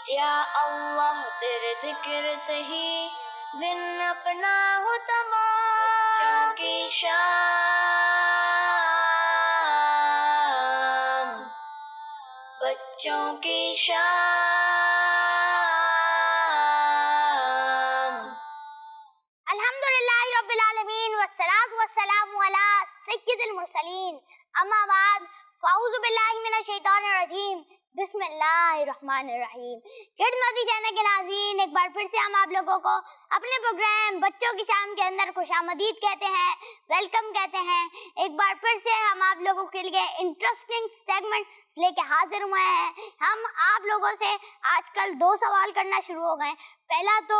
یا اللہ تیرے ذکر سے ہی دن اپنا ہو تمام، بچوں کی شام، بچوں کی شام۔ الحمدللہ رب العالمین والصلاة والسلام علی سید المرسلین، اما بعد فاعوذ باللہ من الشیطان الرجیم، بسم اللہ الرحمن الرحیم۔ کڈز مدی چینل کے ناظرین، ایک بار پھر سے ہم آپ لوگوں کو اپنے پروگرام بچوں کی شام کے اندر خوش آمدید کہتے ہیں، ویلکم کہتے ہیں۔ ایک بار پھر سے ہم آپ لوگوں کے لیے انٹرسٹنگ سیگمنٹ لے کے حاضر ہوئے ہیں۔ ہم آپ لوگوں سے آج کل 2 سوال کرنا شروع ہو گئے۔ پہلا تو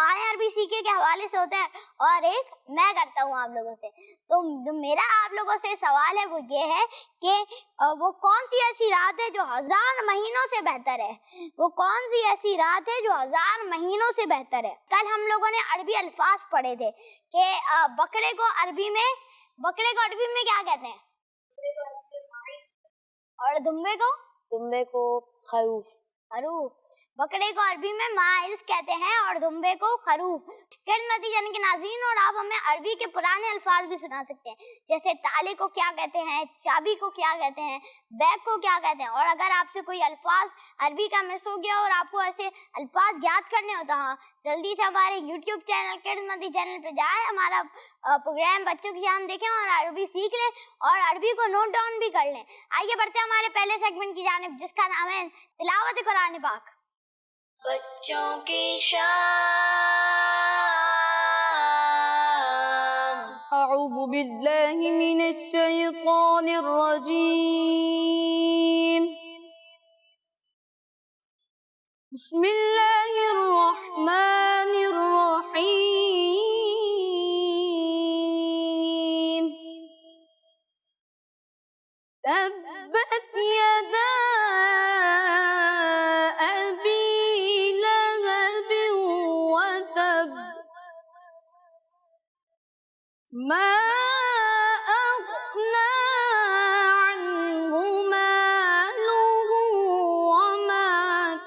IRBC کے حوالے سے ہوتا ہے اور ایک میں کرتا ہوں آپ لوگوں سے۔ تو جو میرا آپ لوگوں سے سوال ہے وہ یہ ہے کہ وہ کون سی ایسی رات ہے جو 1000 مہینوں سے بہتر ہے؟ وہ کون سی ایسی رات ہے جو 1000 مہینوں سے بہتر ہے؟ کل ہم لوگوں نے عربی الفاظ پڑھے تھے کہ بکرے کو عربی میں کیا کہتے ہیں؟ اور دمبے کو خروف۔ بکرے کو عربی میں ماعز کہتے ہیں اور دمبے کو خروف۔ کڈز یعنی کہ ناظرین، اور آپ ہمیں عربی کے پرانے الفاظ بھی سنا سکتے ہیں، جیسے تالے کو کیا کہتے ہیں، چابی کو کیا کہتے ہیں، بیگ کو کیا کہتے ہیں۔ اور اگر آپ سے کوئی الفاظ عربی کا مس ہو گیا اور آپ کو ایسے الفاظ یاد کرنے ہوتا ہاں، جلدی سے ہمارے یوٹیوب چینل کڈز چینل پہ جائیں، ہمارا پروگرام بچوں کی شام دیکھیں اور عربی سیکھ لیں اور عربی کو نوٹ ڈاؤن بھی کر لیں۔ آئیے بڑھتے ہیں ہمارے پہلے سیگمنٹ کی جانب، جس کا نام ہے تلاوت قرآن پاک۔ بچوں کی شام۔ اعوذ باللہ من الشیطان الرجیم، بسم اللہ الرحمن الرحیم، تبت یدا ابی لہب وتب، ما اغنى عنه ماله وما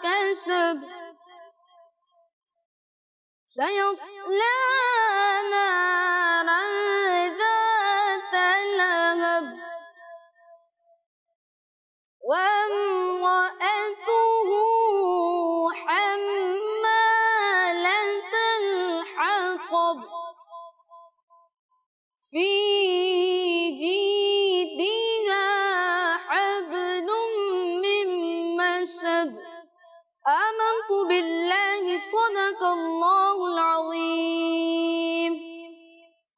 كسب، سيصلى نارا ذات لهب، وامرأته حمالة الحطب، في جيدها حبل من مسد۔ آمنت باللہ صدق اللہ العظیم۔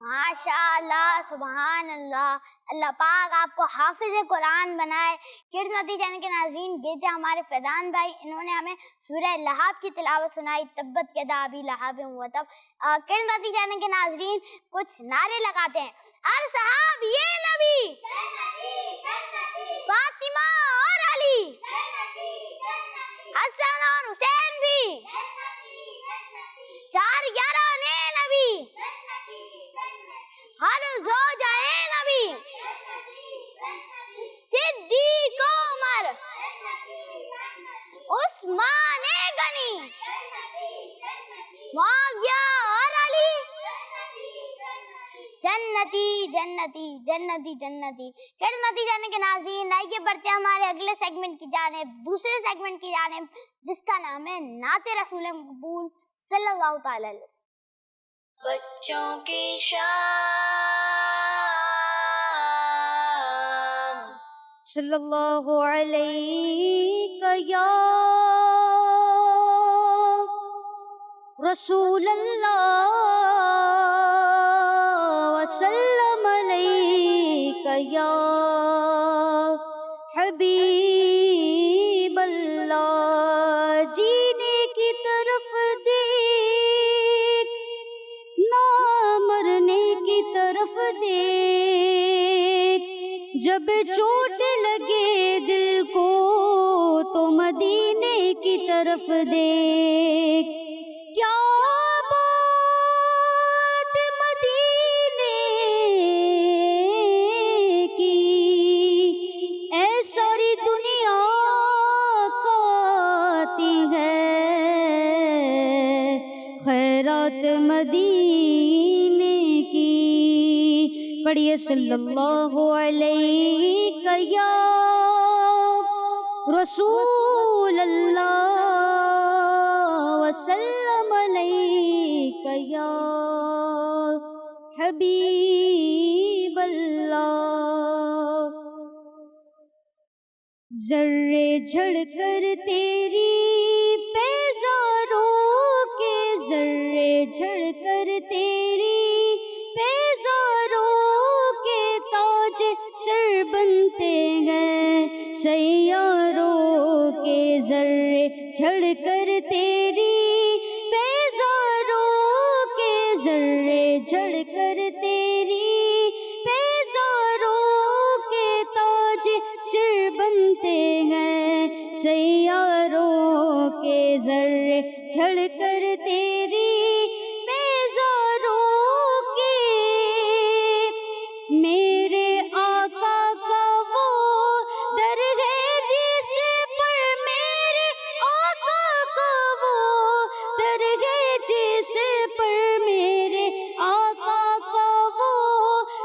ماشاء اللہ، سبحان اللہ، اللہ پاک آپ کو حافظ قرآن بنائے۔ کڈز چینل کے ناظرین، یہ تھے ہمارے فیضان بھائی، انہوں نے ہمیں سورہ لہب کی تلاوت سنائی، تبت یدا ابی لہب وتب۔ کڈز چینل کے ناظرین کچھ نعرے لگاتے ہیں۔ اصحاب یہ نبی، فاطمہ اور علی، حسن اور حسین بھی، 4 یارانے نبی، ہر زوجہ نبی، صدیق عمر، عثمان غنی، معاویہ اور علی، جنتی جنتی جنتی جنتی۔ خدمتی جانے کے ناظرین، آئیے بڑھتے ہیں ہمارے اگلے سیگمنٹ کی جانب، دوسرے سیگمنٹ کی جانب، جس کا نام ہے نعت رسول مقبول صلی اللہ تعالی علیہ وسلم۔ بچوں کی شام۔ صلی اللہ علیہ یا رسول اللہ، وسلم علیک یا حبیب اللہ۔ جینے کی طرف دیکھ، نہ مرنے کی طرف دیکھ، جب چوٹ لگے دل کو تو مدینے کی طرف دیکھ۔ کیا بات مدینے کی، اے ساری دنیا کھاتی ہے رات مدینے کی، پڑھیے صلی اللہ علیہ یا رسول اللہ وسلم علیک یا حبیب اللہ۔ ذرے جھڑ کر تیری پیزاروں کے، ذرے جھڑ کر تیری پیزاروں کے تاج سر بنتے ہیں سیاروں کے، ذرے جھڑ کر تیری پیزاروں کے، ذرے جھڑ کر تیری پیزاروں کے تاج سر بنتے ہیں سیاروں کے، ذرے جھڑ کر تیری پیزاروں کے۔ میرے آقا کا وہ در ہے جس پر، میرے آقا کا وہ در ہے جس پر، میرے آقا کا وہ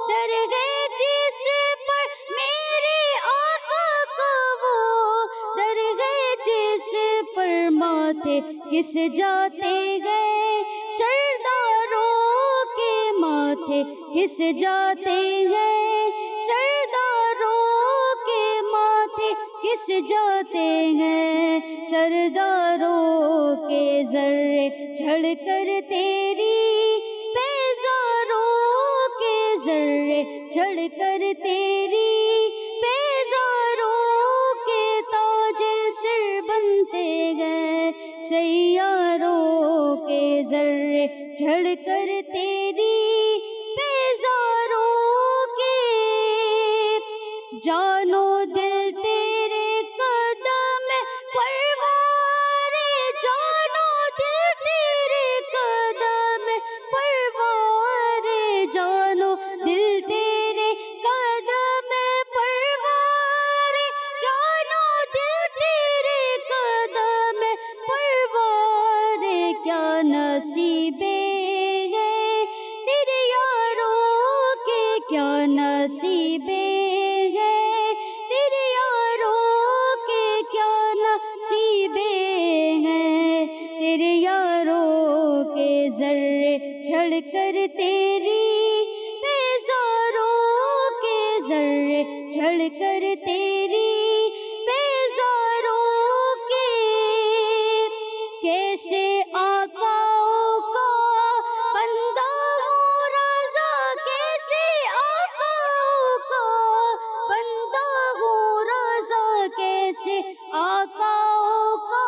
در ہے جس پر، میرے آقا کا وہ در ہے جس پر، ماتھے کس جاتے گئے سرداروں کے، ماتھے کس جاتے گئے سرداروں کے، ماتھے کس جاتے گئے سرداروں کے، ذرے جھڑ کر تیری پیزاروں کے، ذرے جھڑ کر تیری پیزاروں کے تاج سر بنتے گئے سیاروں کے، ذرے جھڑ کر تیری پیزاروں کے۔ جانو دل تیرے قدم پروارے، جانو دل تیرے قدم پروارے، جانو دل تیرے قدم پروارے، جانو دل تیرے قدم پروارے، کیا نصیبیں ہیں تیرے یاروں کے، کیا نصیبیں ہیں تیرے یاروں کے، کیا نصیبیں ہیں تیرے یاروں کے، ذرے جھڑ کر تیری پیزاروں کے، ذرے جھڑ کر تیری پیزاروں کے۔ کیسے آقاؤں کا بندہ ہوں رضا، کیسے آقاؤں کا بندہ ہوں رضا، کیسے آقاؤں کا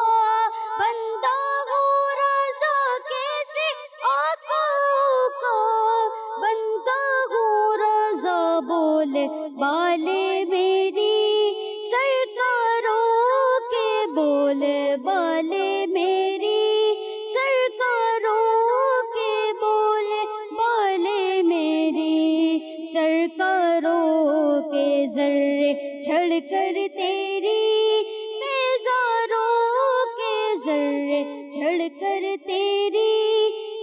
بندہ ہوں رضا، کیسے آقاؤں کا بندہ ہوں رضا، بولے بالے میری سرکاروں کے، بولے بالے میری سرکاروں کے، بولے بالے میری سرکاروں کے، ذرے جھڑ کر تیری پیزاروں کے، ذرے جھڑ کر تیری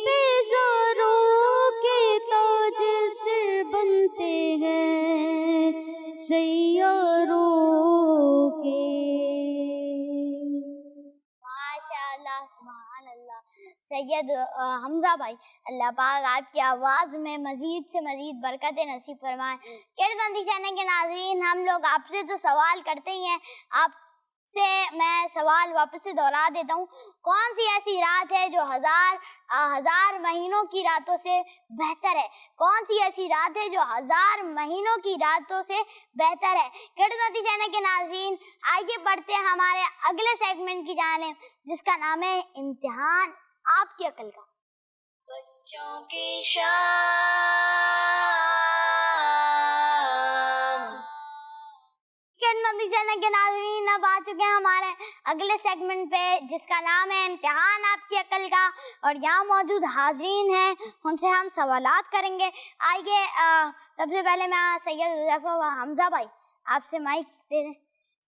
پیزاروں کے تاج سر بنتے ہیں سیاروں کے۔ ماشاءاللہ، سبحان اللہ۔ سید حمزہ بھائی، اللہ پاک آپ کی آواز میں مزید سے مزید برکت نصیب فرمائے۔ کیرمندی چینل کے ناظرین، ہم لوگ آپ سے تو سوال کرتے ہی ہیں، آپ سے میں سوال واپس سے دہرا دیتا ہوں، کون سی ایسی رات ہے جو ہزار مہینوں کی راتوں سے بہتر ہے؟ کون سی ایسی رات ہے جو 1000 مہینوں کی راتوں سے بہتر ہے؟ کیرمندی چینل کے ناظرین، آئیے بڑھتے ہیں ہمارے اگلے سیگمنٹ کی جانب، جس کا نام ہے امتحان آپ کی عقل کا۔ بچوں کی شام۔ کیرمندی چینل کے ناظرین، اب آ چکے ہیں ہمارے اگلے سیگمنٹ پہ، جس کا نام ہے امتحان آپ کی عقل کا، اور یہاں موجود حاضرین ہیں، ان سے ہم سوالات کریں گے۔ آئیے سب سے پہلے میں سید حذیفہ و حمزہ بھائی آپ سے مائک دے دیں۔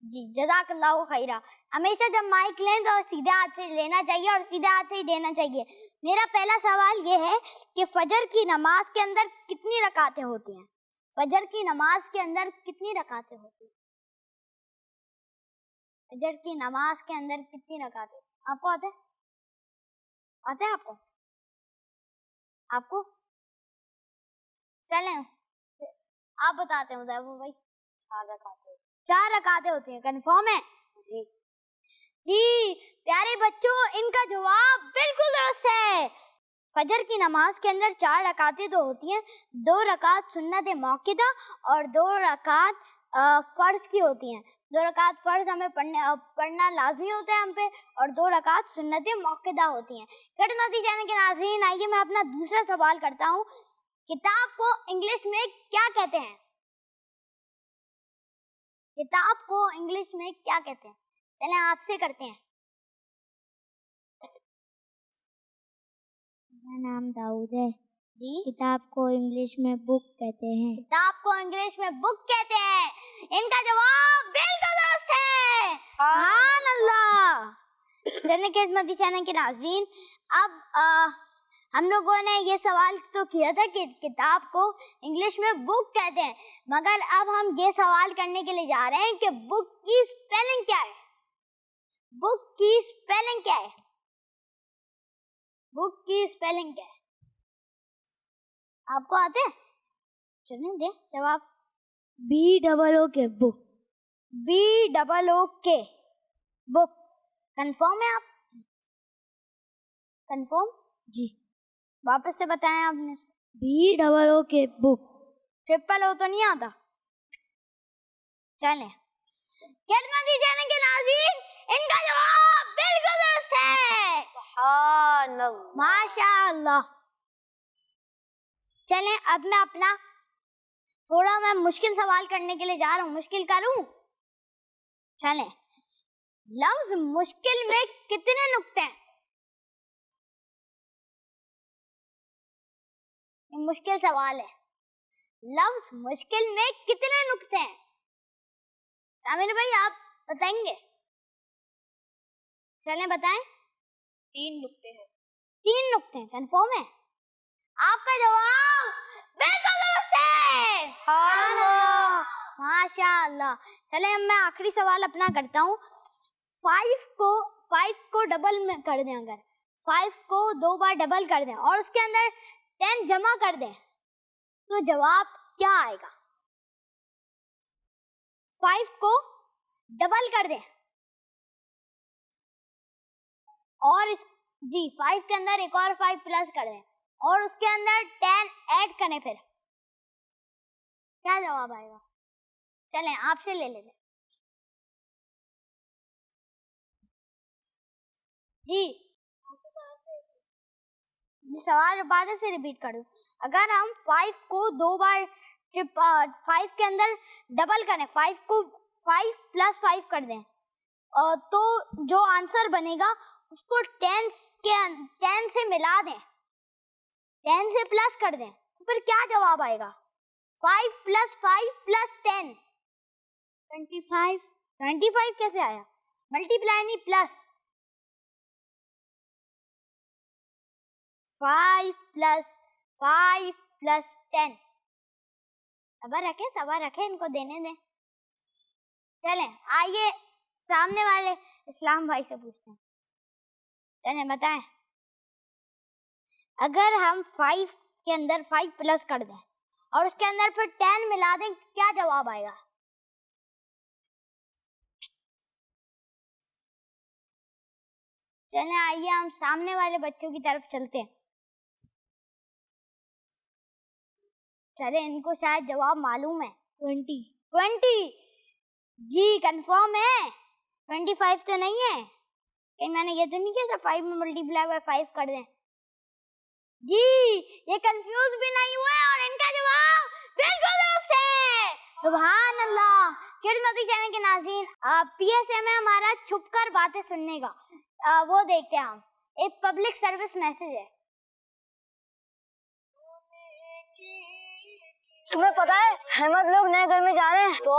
جی جزاک اللہ خیرہ. ہمیشہ جب مائک لیں تو سیدھے ہاتھ سے لینا چاہیے اور سیدھے ہاتھ سے ہی دینا چاہیے. میرا پہلا سوال یہ ہے کہ فجر کی نماز کے اندر کتنی رکعتیں ہوتی ہیں؟ فجر کی نماز کے اندر کتنی رکعتیں ہوتی ہیں؟ فجر کی نماز کے اندر کتنی رکعتیں؟ آپ کو آتا ہے آپ کو؟ آپ کو چلیں آپ بتاتے ہیں ادھر بھائی. 4 رکعتیں ہوتی ہیں. کنفرم ہے؟ جی جی پیارے بچوں، ان کا جواب بالکل درست ہے. فجر کی نماز کے اندر 4 رکعتیں تو ہوتی ہیں. 2 رکعت سنت موقدہ اور 2 رکعت فرض کی ہوتی ہیں. 2 رکعت فرض ہمیں پڑھنا لازمی ہوتا ہے ہم پہ، اور 2 رکعت سنت موقدہ ہوتی ہیں. خدمتی چینل کے ناظرین، آئیے میں اپنا دوسرا سوال کرتا ہوں. کتاب کو انگلش میں کیا کہتے ہیں؟ کتاب کو انگلش میں کیا کہتے ہیں؟ چلیں آپ سے کرتے ہیں. میرا نام داؤد ہے. جی کتاب کو انگلش میں بک کہتے ہیں. کتاب کو انگلش میں بک کہتے ہیں. ان کا جواب بالکل درست ہے. سبحان اللہ. چلیں خدمتی چینل کے ناظرین، اب ہم لوگوں نے یہ سوال تو کیا تھا کہ کتاب کو انگلش میں بک کہتے ہیں، مگر اب ہم یہ سوال کرنے کے لیے جا رہے ہیں کہ بک کی اسپیلنگ کیا ہے؟ بک کی اسپیلنگ کیا ہے؟ بک کی اسپیلنگ کیا ہے؟ آپ کو آتے ہیں؟ چلیں دیں جواب. BOOK بک. BOOK بک. کنفرم ہے آپ؟ کنفرم؟ جی. واپس سے بتائیں آپ نے. BOOK بک. ٹرپل او تو نہیں آتا؟ چلیں خدمتی چینل کے ناظرین، ان کا جواب بالکل درست ہے. سبحان اللہ، ماشاء اللہ. چلیں اب میں اپنا تھوڑا میں مشکل سوال کرنے کے لیے جا رہا ہوں. مشکل کروں؟ چلیں. لفظ مشکل میں کتنے نقطے ہیں؟ یہ مشکل سوال ہے. لفظ مشکل میں کتنے نقطے ہیں؟ عامر بھائی آپ بتائیں گے؟ چلیں بتائیں. 3 نقطے ہیں. 3 نقطے. کنفرم ہے؟ آپ کا جواب بالکل درست ہے. ماشاء اللہ. چلیں اب میں آخری سوال اپنا کرتا ہوں. 5 کو ڈبل میں کر دیں، اگر 5 کو 2 بار ڈبل کر دیں اور اس کے اندر 10 جمع کر دیں تو جواب کیا آئے گا؟ 5 کو ڈبل کر دیں اور 5 کے اندر ایک اور 5 پلس کر دیں اور اس کے اندر 10 ایڈ کریں، پھر کیا جواب آئے گا؟ چلیں آپ سے لے لیتے. جی سوال دوبارہ سے ریپیٹ کروں. اگر ہم 5 کو 2 بار 5 کے اندر ڈبل کریں، 5 کو 5 پلس 5 کر دیں تو جو آنسر بنے گا اس کو 10 سے ملا دیں، 10 سے پلس کر دیں، پھر کیا جواب آئے گا؟ 5 پلس 5 پلس 10 25. 25 کیسے آیا؟ ملٹیپلائی نہیں، پلس. 5 plus 5 plus 10. صبر رکھیں ان کو دینے دیں. چلیں آئیے سامنے والے اسلام بھائی سے پوچھتے ہیں. چلیں بتائیں، اگر ہم 5 کے اندر 5 پلس کر دیں اور اس کے اندر پھر 10 ملا دیں کیا جواب آئے گا؟ چلیں آئیے ہم سامنے والے بچوں کی طرف چلتے ہیں. چلیں ان کو شاید جواب معلوم ہے. 20. جی کنفرم ہے؟ 25 تو نہیں ہے کہ میں نے یہ تو نہیں کیا تھا 5 میں ملٹیپلائی بائی 5 کر دیں؟ جی یہ کنفیوز بھی نہیں ہوئے اور ان کا جواب بالکل درست ہے. سبحان اللہ. خدمتی چینل کے ناظرین، پی ایس ایم ہے ہمارا چھپ کر باتیں سننے کا، وہ دیکھتے ہیں ہم. ایک پبلک سروس میسج ہے. تمہیں پتا ہے احمد لوگ نئے گھر میں جا رہے ہیں تو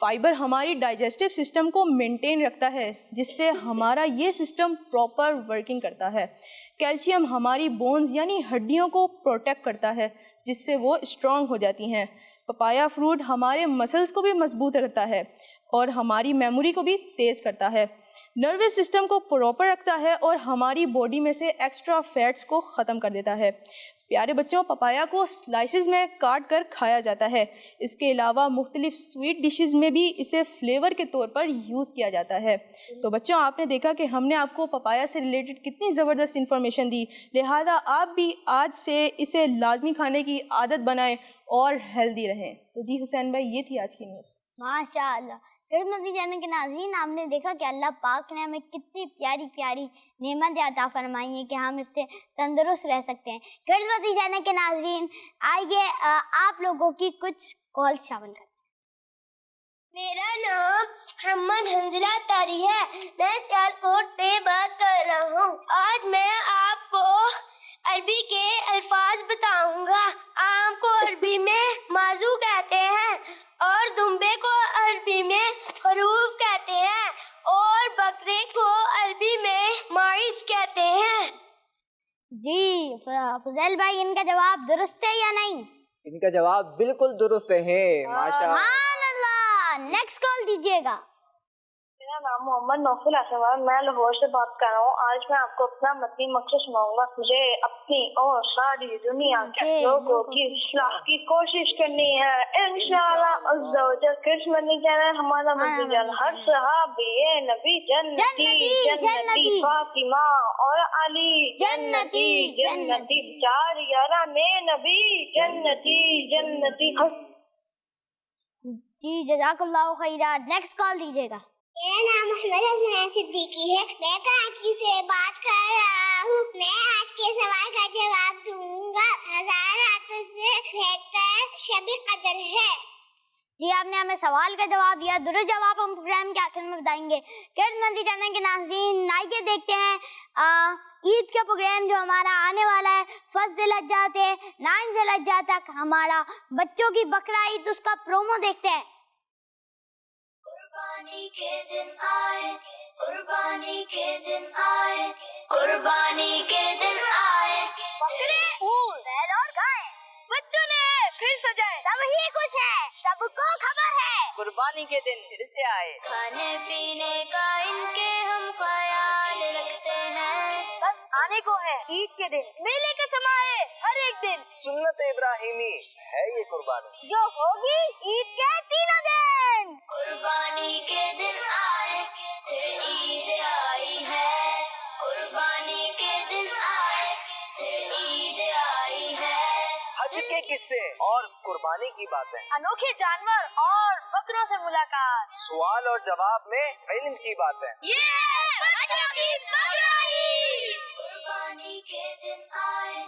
فائبر ہماری ڈائجسٹو سسٹم کو مینٹین رکھتا ہے جس سے ہمارا یہ سسٹم پراپر ورکنگ کرتا ہے. کیلشیم ہماری بونز یعنی ہڈیوں کو پروٹیکٹ کرتا ہے جس سے وہ اسٹرانگ ہو جاتی ہیں. پپایا فروٹ ہمارے مسلز کو بھی مضبوط رکھتا ہے اور ہماری میموری کو بھی تیز کرتا ہے. نروس سسٹم کو پراپر رکھتا ہے اور ہماری باڈی میں سے ایکسٹرا فیٹس کو ختم کر دیتا ہے. پیارے بچوں، پپایا کو سلائسز میں کاٹ کر کھایا جاتا ہے. اس کے علاوہ مختلف سویٹ ڈشز میں بھی اسے فلیور کے طور پر یوز کیا جاتا ہے. تو بچوں، آپ نے دیکھا کہ ہم نے آپ کو پپایا سے ریلیٹڈ کتنی زبردست انفارمیشن دی، لہٰذا آپ بھی آج سے اسے لازمی کھانے کی عادت بنائیں اور ہیلدی رہیں. تو جی حسین بھائی، یہ تھی آج کی نیوز. ماشاء اللہ. مدنی چینل کے ناظرین، آپ نے دیکھا کہ اللہ پاک نے ہمیں کتنی پیاری پیاری نعمت عطا فرمائی ہے کہ ہم اس سے تندرست رہ سکتے ہیں. مدنی چینل کے ناظرین، آئیے آپ لوگوں کی کچھ کال شامل کریں. میرا نام محمد حنزلہ طاری ہے. میں سیالکوٹ سے بات کر رہا ہوں. آج میں آپ کو عربی کے الفاظ بتاؤں گا. آم کو عربی میں مازو کہتے ہیں اور دمبے کو عربی میں خروف کہتے ہیں اور بکرے کو عربی میں ماعز کہتے ہیں. جی فضیل بھائی، ان کا جواب درست ہے یا نہیں؟ ان کا جواب بالکل درست ہے. ماشاءاللہ. سبحان اللہ. نیکسٹ کال دیجیے گا. میرا نام محمد نوفل اسلم ہے. میں لاہور سے بات کر رہا ہوں. آج میں آپ کو اپنا مدنی مقصد سناؤں گا. مجھے اپنی اور ساری دنیا کے لوگوں کی اصلاح کی کوشش کرنی ہے انشاءاللہ عز و جل. کرش مدنی چینل ہمارا مدنی چینل. ہر صحابی نبی جنتی جنتی، فاطمہ اور علی جنتی جنتی، 4 یاران نبی جنتی جنتی. جی جزاک اللہ خیرہ. نیکسٹ کال دیجیے گا. میرا نام محمد حسنین صدیقی ہے. میں کراچی سے بات کر رہا ہوں. میں آج کے سوال کا جواب دوں گا. 1000 راتوں سے بہتر شب قدر ہے. جی، آپ نے ہمیں سوال کا جواب دیا. درست جواب ہم پروگرام کے آخر میں بتائیں گے. مدنی چینل کے ناظرین، آئیے دیکھتے ہیں عید کا پروگرام جو ہمارا آنے والا ہے 1 ذی الحجہ سے 9 ذی الحجہ تک، ہمارا بچوں کی بقرہ عید، اس کا پرومو دیکھتے ہیں. قربانی کے دن آئے، قربانی کے دن آئے، قربانی کے دن آئے. بکرے، پھول، بیل اور گائے، بچوں نے پھر سجائے، سب ہی خوش ہے، سب کو خبر ہے، قربانی کے دن پھر سے آئے. کھانے پینے کا ان کے ہم خیال رکھتے ہیں. بس آنے کو ہے عید کے دن، میلے کا سما ہے ہر ایک دن. سنت ابراہیمی ہے یہ قربانی جو ہوگی عید کے 3 دن. قربانی کے دن آئے، پھر عید آئی ہے. قربانی کے دن آئے، پھر عید آئی ہے. حج کے قصے اور قربانی کی باتیں، انوکھے جانور اور بکروں سے ملاقات، سوال اور جواب میں علم کی باتیں. یہ بچوں کی بقرہ عید. قربانی کے دن آئے.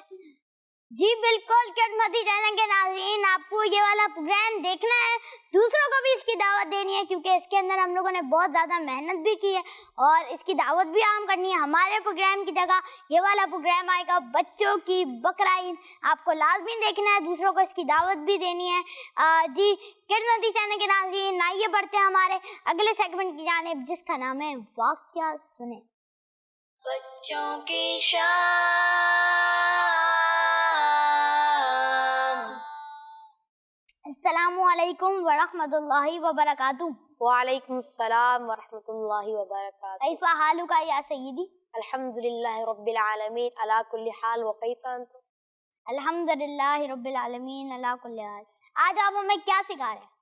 جی بالکل. مدنی چینل کے ناظرین، آپ کو یہ والا پروگرام دیکھنا ہے، دوسروں کو بھی اس کی دعوت دینی ہے، کیونکہ اس کے اندر ہم لوگوں نے بہت زیادہ محنت بھی کی ہے اور اس کی دعوت بھی عام کرنی ہے. ہمارے پروگرام کی جگہ یہ والا پروگرام آئے گا بچوں کی بقرہ عید. آپ کو لازمی دیکھنا ہے، دوسروں کو اس کی دعوت بھی دینی ہے. جی مدنی چینل کے ناظرین، آئیے بڑھتے ہیں ہمارے اگلے سیگمنٹ کی جانب، جس کا نام ہے واقعہ سنیں. بچوں کی شان. السلام علیکم ورحمۃ اللہ وبرکاتہ. وعلیکم السلام ورحمۃ اللہ وبرکاتہ. کیف حالک یا سیدی؟ الحمد للہ رب العالمین علی کل حال. وکیف انتم؟ الحمد للہ رب العالمین علی کل حال. آج آپ ہمیں کیا سکھا رہے ہیں؟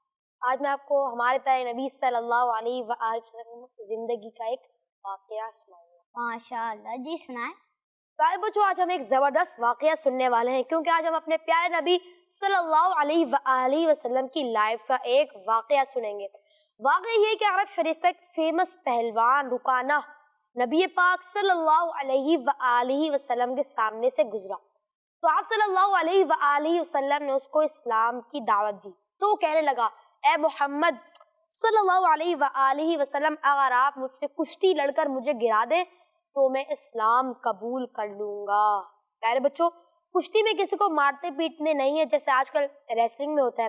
آج میں آپ کو ہمارے پیارے نبی صلی اللہ علیہ وآلہ وسلم زندگی کا ایک واقعہ سناؤں گا. ماشاء اللہ. جی سنائیں. پیارے بچوں، آج ہم ایک زبردست واقعہ سننے والے ہیں، کیونکہ آج ہم اپنے پیارے نبی صلی اللہ علیہ وآلہ وسلم کی لائف کا ایک واقعہ سنیں گے. واقعہ یہ کہ عرب شریف کا ایک فیمس پہلوان رکانہ نبی پاک صلی اللہ علیہ وآلہ وسلم کے سامنے سے گزرا. تو آپ صلی اللہ علیہ وآلہ وسلم نے اس کو اسلام کی دعوت دی. تو وہ کہنے لگا، اے محمد صلی اللہ علیہ وآلہ وسلم، اگر آپ مجھ سے کشتی لڑ کر مجھے گرا دیں تو میں اسلام قبول کر لوں گا. پیارے بچوں، کشتی میں کسی کو مارتے پیٹنے نہیں ہے جیسے آج کل ریسلنگ میں ہوتا ہے،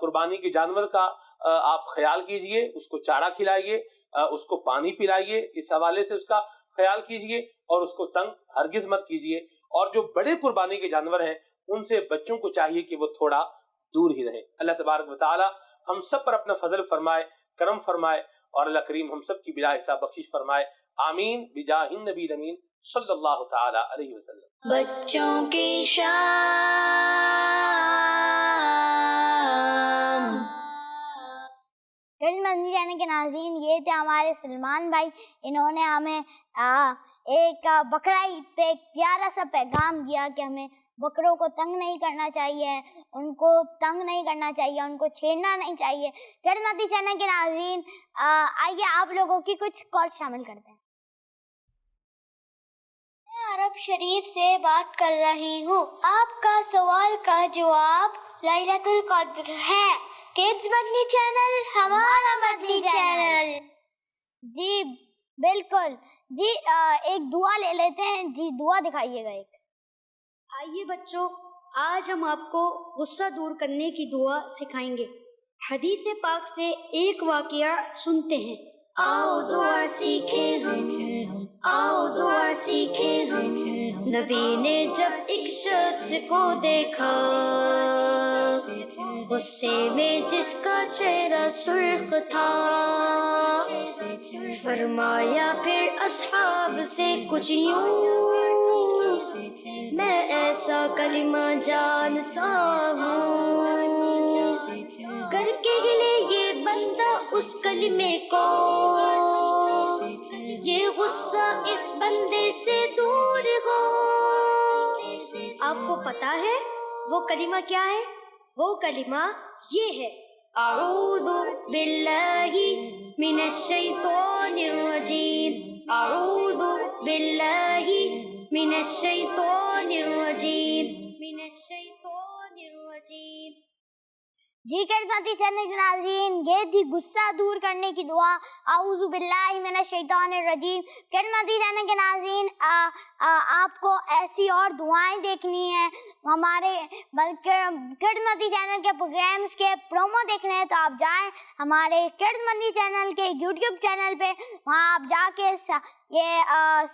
قربانی کے جانور کا آپ خیال کیجئے، اس کو چارہ کھلائیے، اس کو پانی پلائیے، اس حوالے سے اس کا خیال کیجئے اور اس کو تنگ ہرگز مت کیجئے۔ اور جو بڑے قربانی کے جانور ہیں ان سے بچوں کو چاہیے کہ وہ تھوڑا دور ہی رہیں۔ اللہ تبارک و تعالی ہم سب پر اپنا فضل فرمائے، کرم فرمائے، اور اللہ کریم ہم سب کی بلا حساب بخشش فرمائے، آمین بجاہ النبی الامین صلی اللہ تعالی علیہ وسلم۔ بچوں کی شان، مدنی چینل کے ناظرین، یہ تھے ہمارے سلمان بھائی، انہوں نے ہمیں ایک بقرہ عید پہ ایک پیارا سا پیغام دیا کہ ہمیں بکروں کو تنگ نہیں کرنا چاہیے، ان کو تنگ نہیں کرنا چاہیے، ان کو چھیڑنا نہیں چاہیے۔ مدنی چینل کے ناظرین، آئیے آپ لوگوں کی کچھ کال شامل کرتے ہیں۔ میں عرب شریف سے بات کر رہی ہوں، آپ کا سوال کا جواب لیلۃ القدر ہے۔ کڈز مدنی چینل ہمارا مدنی چینل۔ جی بالکل، جی ایک دعا لے لیتے ہیں، جی دعا دکھائیے گا ایک۔ آئیے بچوں، آج ہم آپ کو غصہ دور کرنے کی دعا سکھائیں گے۔ حدیث پاک سے ایک واقعہ سنتے ہیں۔ آؤ دعا سیکھیں ہم، آؤ دعا سیکھیں ہم۔ نبی نے جب ایک شخص کو دیکھا، غصے میں جس کا چہرہ سرخ تھا، فرمایا پھر اصحاب سے کچھ یوں، میں ایسا کلمہ جانتا ہوں، کر کے گلے یہ بندہ اس کلمے کو، یہ غصہ اس بندے سے دور ہو۔ آپ کو پتا ہے وہ کلمہ کیا ہے؟ وہ کلمہ یہ ہے، اعوذ باللہ من الشیطان الرجیم، اعوذ باللہ من الشیطان الرجیم، من الشیطان الرجیم۔ جی مدنی چینل کے ناظرین، یہ تھی غصہ دور کرنے کی دعا، اعوذ باللہ من الشیطان الرجیم۔ مدنی چینل کے ناظرین، آپ کو ایسی اور دعائیں دیکھنی ہیں، ہمارے مدنی چینل کے پروگرامز کے پرومو دیکھنے ہیں تو آپ جائیں ہمارے مدنی چینل کے یوٹیوب چینل پہ، وہاں آپ جا کے یہ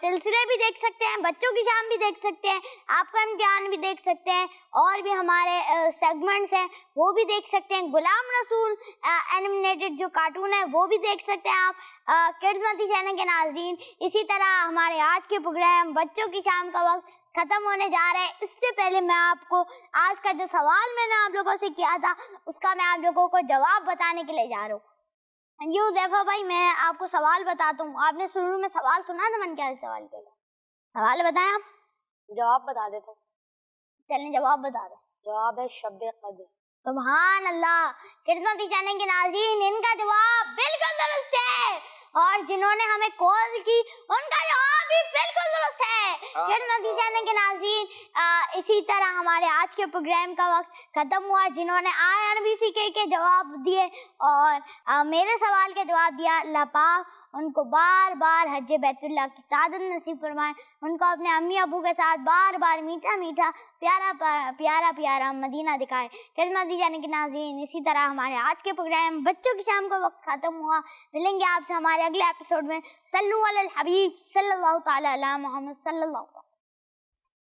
سلسلے بھی دیکھ سکتے ہیں، بچوں کی شام بھی دیکھ سکتے ہیں، آپ کا امتحان بھی دیکھ سکتے ہیں، اور بھی ہمارے سیگمنٹس ہیں وہ بھی دیکھ سکتے ہیں۔ غلام رسول اینیمیٹڈ جو کارٹون ہے وہ بھی دیکھ سکتے ہیں آپ مدنی چینل کے ناظرین۔ اسی طرح ہمارے آج کے پروگرام بچوں کی شام کا وقت ختم ہونے جا رہے ہیں۔ اس سے پہلے میں آپ کو آج کا جو سوال میں نے آپ لوگوں سے کیا تھا اس کا میں آپ لوگوں کو جواب بتانے کے لیے جا رہا ہوں۔ یو دیکھو بھائی، میں آپ کو سوال بتاتا ہوں۔ آپ نے شروع میں سوال سنا تھا، میں نے کیا سوال کیا تھا؟ سوال بتائیں آپ، جواب بتا دیتا ہوں۔ چلیں جواب بتا دیں۔ جواب ہے شب قدر۔ سبحان اللہ۔ مدنی چینل کے ناظرین، ان کا جواب بالکل درست ہے، اور جنہوں نے ہمیں کال کی ان کا جواب بھی بالکل درست ہے۔ مدنی چینل کے ناظرین، اسی طرح ہمارے آج کے پروگرام کا وقت ختم ہوا۔ جنہوں نے IRBC کے جواب دیے اور میرے سوال کا جواب دیا، اللہ پاک ان کو بار بار حج بیت اللہ کی سعادت نصیب فرمائے، ان کو اپنے امی ابو کے ساتھ بار بار میٹھا میٹھا پیارا پیارا مدینہ دکھائے۔ مدنی چینل کے ناظرین، اسی طرح ہمارے آج کے پروگرام بچوں کی شام کا وقت ختم ہوا۔ ملیں گے آپ سے ہمارے اگلے ایپیسوڈ میں۔ صلو علی الحبیب صلی اللہ تعالی علی محمد صلی اللہ علیہ وسلم۔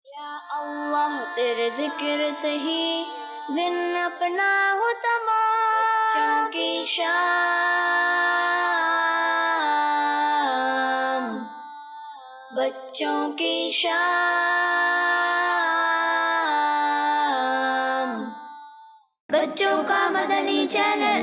یا اللہ تیرے ذکر سے ہی دن اپنا ہو تمام، بچوں کی شام، بچوں کی شام، بچوں کا مدنی چینل